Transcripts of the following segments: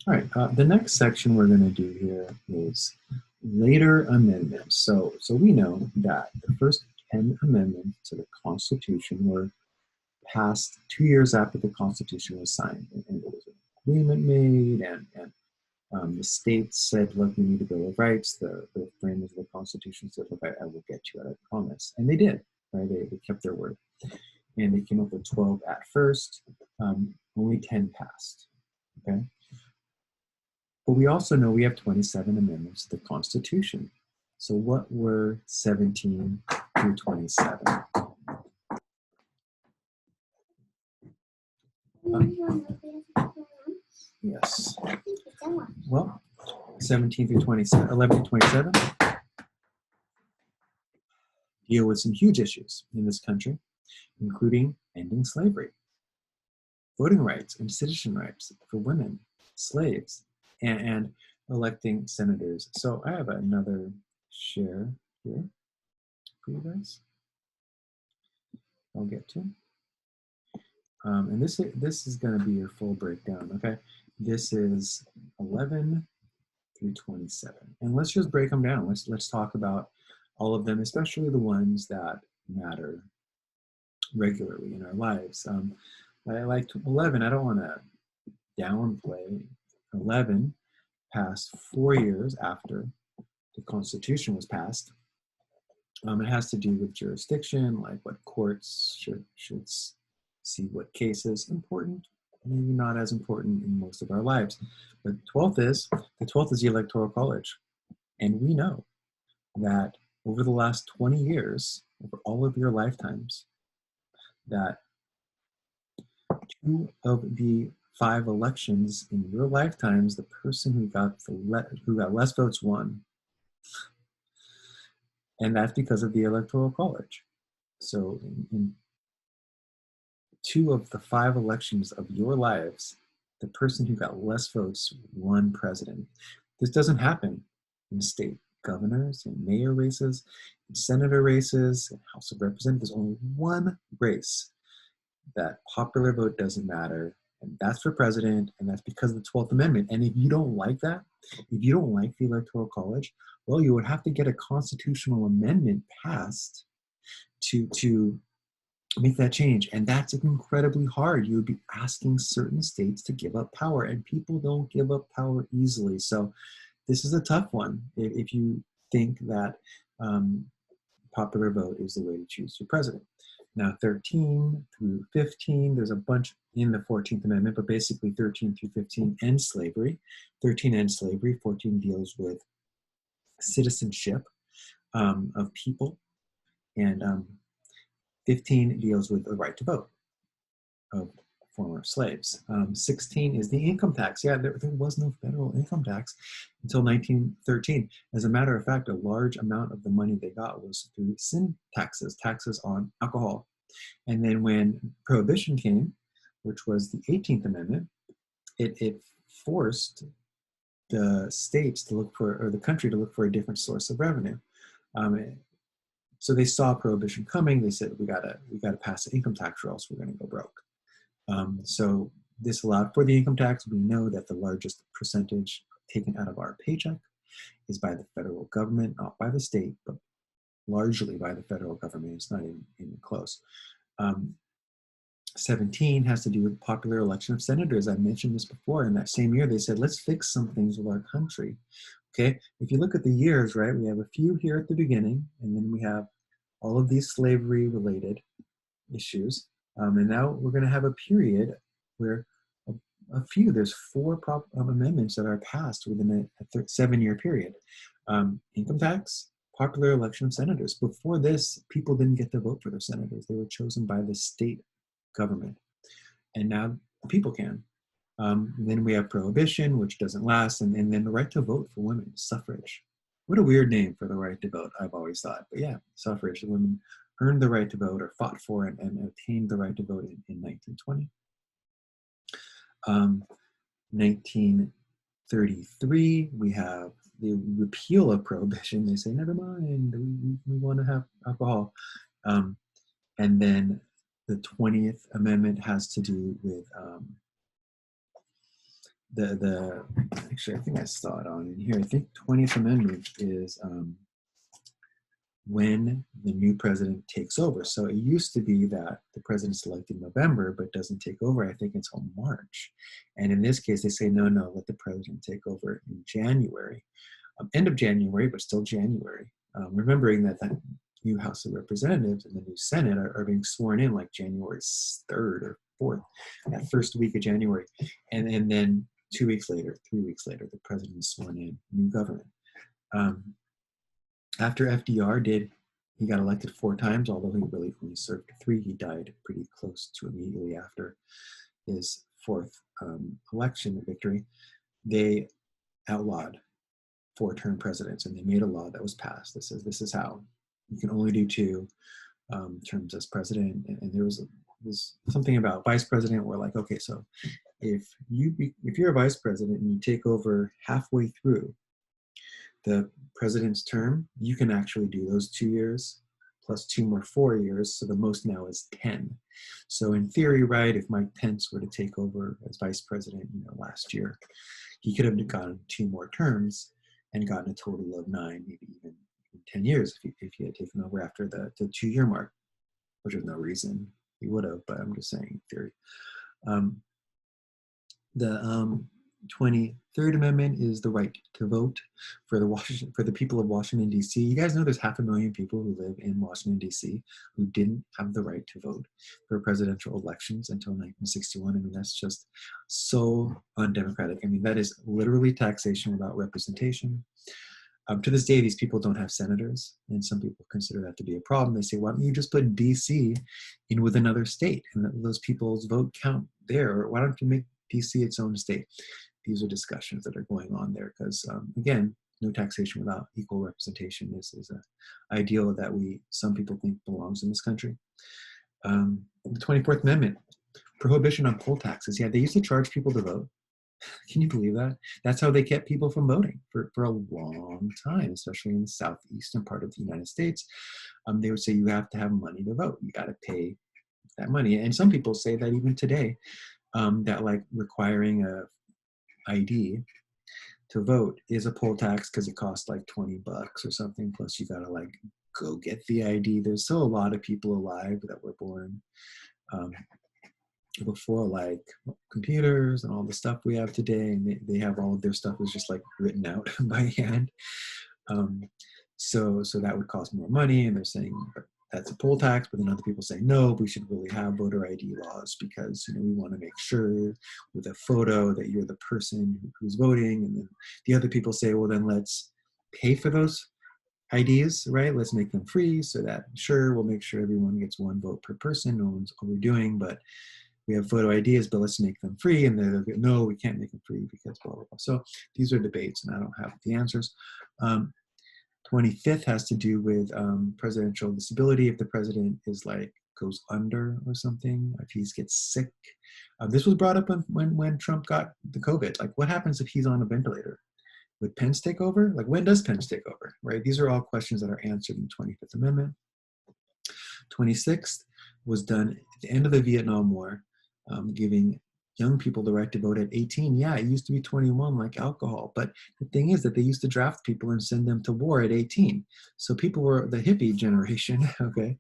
All right, the next section we're going to do here is later amendments. So we know that the first 10 amendments to the Constitution were passed 2 years after the Constitution was signed, and there was an agreement made, and the states said, look, we need a Bill of Rights. The framers of the Constitution said, look, I will get you, I promise. And they did, right? They kept their word. And they came up with 12 at first. Only 10 passed, okay? But we also know we have 27 amendments to the Constitution. So what were 17 through 27? Yes. Well, 17 through 27, 11 to 27 deal with some huge issues in this country, including ending slavery, voting rights and citizen rights for women, slaves, and electing senators. So I have another share here for you guys. I'll get to. And this is going to be your full breakdown, okay? This is 11 through 27. And let's just break them down. Let's talk about all of them, especially the ones that matter regularly in our lives. I like 11. I don't want to downplay 11 passed 4 years after the Constitution was passed. It has to do with jurisdiction, like what courts should see what cases important, maybe not as important in most of our lives. But the 12th is the Electoral College. And we know that over the last 20 years, over all of your lifetimes, that 2 of the 5 elections in your lifetimes, the person who got less votes won. And that's because of the Electoral College. So in 2 of the 5 elections of your lives, the person who got less votes won president. This doesn't happen in state governors and mayor races, and senator races, and House of Representatives. There's only one race that popular vote doesn't matter, and that's for president, and that's because of the 12th Amendment. And if you don't like that, if you don't like the Electoral College, well, you would have to get a constitutional amendment passed to make that change. And that's incredibly hard. You would be asking certain states to give up power, and people don't give up power easily. So this is a tough one if you think that popular vote is the way to choose your president. Now, 13 through 15, there's a bunch in the 14th Amendment, but basically 13 through 15 end slavery. 13 ends slavery, 14 deals with citizenship of people, and 15 deals with the right to vote of former slaves. 16 is the income tax. Yeah, there was no federal income tax until 1913. As a matter of fact, a large amount of the money they got was through sin taxes, taxes on alcohol. And then when Prohibition came, which was the 18th Amendment, it forced the states to look for, or the country to look for a different source of revenue. So they saw Prohibition coming. They said, we gotta pass an income tax or else we're gonna go broke. So this allowed for the income tax. We know that the largest percentage taken out of our paycheck is by the federal government, not by the state, but largely by the federal government. It's not even close. 17 has to do with popular election of senators. I mentioned this before. In that same year, they said, let's fix some things with our country. Okay, if you look at the years, right, we have a few here at the beginning, and then we have all of these slavery-related issues. And now we're going to have a period where there's 4 amendments that are passed within a 7-year period. Income tax, popular election of senators. Before this, people didn't get to vote for their senators. They were chosen by the state government. And now people can. Then we have prohibition, which doesn't last, and then the right to vote for women, suffrage. What a weird name for the right to vote, I've always thought. But yeah, suffrage, the women earned the right to vote or fought for and obtained the right to vote in 1920. 1933, we have the repeal of prohibition. They say, never mind, we want to have alcohol. And then the 20th Amendment has to do with the actually, I think I saw it on in here. I think 20th Amendment is when the new president takes over. So it used to be that the president's elected in November, but doesn't take over, I think, until March. And in this case, they say, no, no, let the president take over in January, end of January, but still January. Remembering that the new House of Representatives and the new Senate are being sworn in like January 3rd or 4th, that first week of January. And then 2 weeks later, 3 weeks later, the president is sworn in, new government. After FDR he got elected 4 times, although he really only served 3. He died pretty close to immediately after his 4th election victory. They outlawed 4-term presidents, and they made a law that was passed that says this is how you can only do 2 terms as president. And there was something about vice president where, like, okay, so if you're a vice president and you take over halfway through the president's term, you can actually do those 2 years plus 2 more 4 years. So the most now is 10. So in theory, right, if Mike Pence were to take over as vice president, last year, he could have gotten 2 more terms and gotten a total of 9, maybe even 10 years if he had taken over after the 2-year mark, which is no reason he would have, but I'm just saying in theory. The 23rd Amendment is the right to vote for the people of Washington, D.C. You guys know there's 500,000 people who live in Washington, D.C. who didn't have the right to vote for presidential elections until 1961. I mean, that's just so undemocratic. I mean, that is literally taxation without representation. To this day, these people don't have senators, and some people consider that to be a problem. They say, why don't you just put D.C. in with another state, and let those people's vote count there? Or why don't you make D.C. its own state? These are discussions that are going on there because, again, no taxation without equal representation is an ideal that some people think belongs in this country. The 24th Amendment, prohibition on poll taxes. Yeah, they used to charge people to vote. Can you believe that? That's how they kept people from voting for a long time, especially in the southeastern part of the United States. They would say you have to have money to vote. You got to pay that money. And some people say that even today, that like requiring a ID to vote is a poll tax because it costs like $20 or something. Plus you got to like go get the ID. There's still a lot of people alive that were born before like computers and all the stuff we have today, and they have all of their stuff is just like written out by hand. So that would cost more money, and they're saying that's a poll tax, but then other people say no, we should really have voter ID laws because we want to make sure with a photo that you're the person who's voting. And then the other people say, well, then let's pay for those IDs, right? Let's make them free so that sure, we'll make sure everyone gets 1 vote per person. No one's overdoing, but we have photo IDs, but let's make them free. And they'll go, no, we can't make them free because blah, blah, blah. So these are debates, and I don't have the answers. 25th has to do with presidential disability. If the president is like goes under or something, if he gets sick. This was brought up when Trump got the COVID. Like, what happens if he's on a ventilator? Would Pence take over? Like, when does Pence take over, right? These are all questions that are answered in the 25th Amendment. 26th was done at the end of the Vietnam War, giving young people the right to vote at 18. Yeah, it used to be 21 like alcohol, but the thing is that they used to draft people and send them to war at 18. So people were, the hippie generation, okay,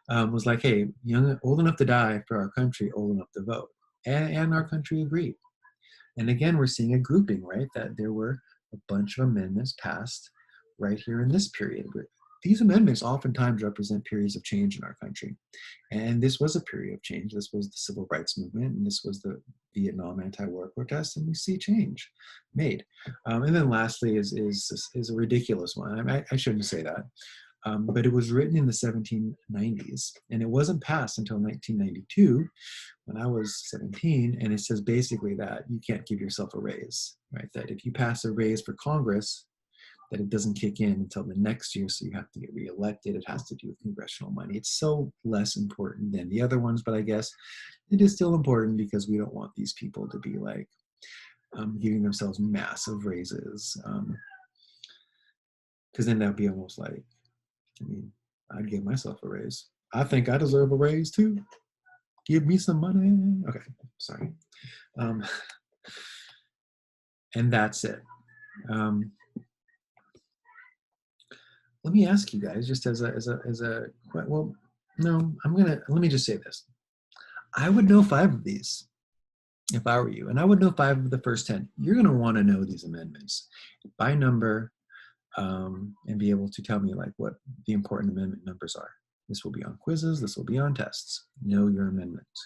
was like, hey, old enough to die for our country, old enough to vote. And our country agreed. And again, we're seeing a grouping, right? That there were a bunch of amendments passed right here in this period. These amendments oftentimes represent periods of change in our country. And this was a period of change. This was the civil rights movement, and this was the Vietnam anti-war protests, and we see change made. And then lastly is a ridiculous one. I shouldn't say that. But it was written in the 1790s, and it wasn't passed until 1992 when I was 17, and it says basically that you can't give yourself a raise, right? That if you pass a raise for Congress, that it doesn't kick in until the next year, so you have to get reelected. It has to do with congressional money. It's so less important than the other ones, but I guess it is still important because we don't want these people to be like giving themselves massive raises, because then that would be almost like, I mean, I'd give myself a raise. I think I deserve a raise too. Give me some money. Okay, sorry. And that's it. Let me ask you guys, just well, no, let me just say this. I would know 5 of these if I were you, and I would know 5 of the first 10. You're going to want to know these amendments by number, and be able to tell me like what the important amendment numbers are. This will be on quizzes. This will be on tests. Know your amendments.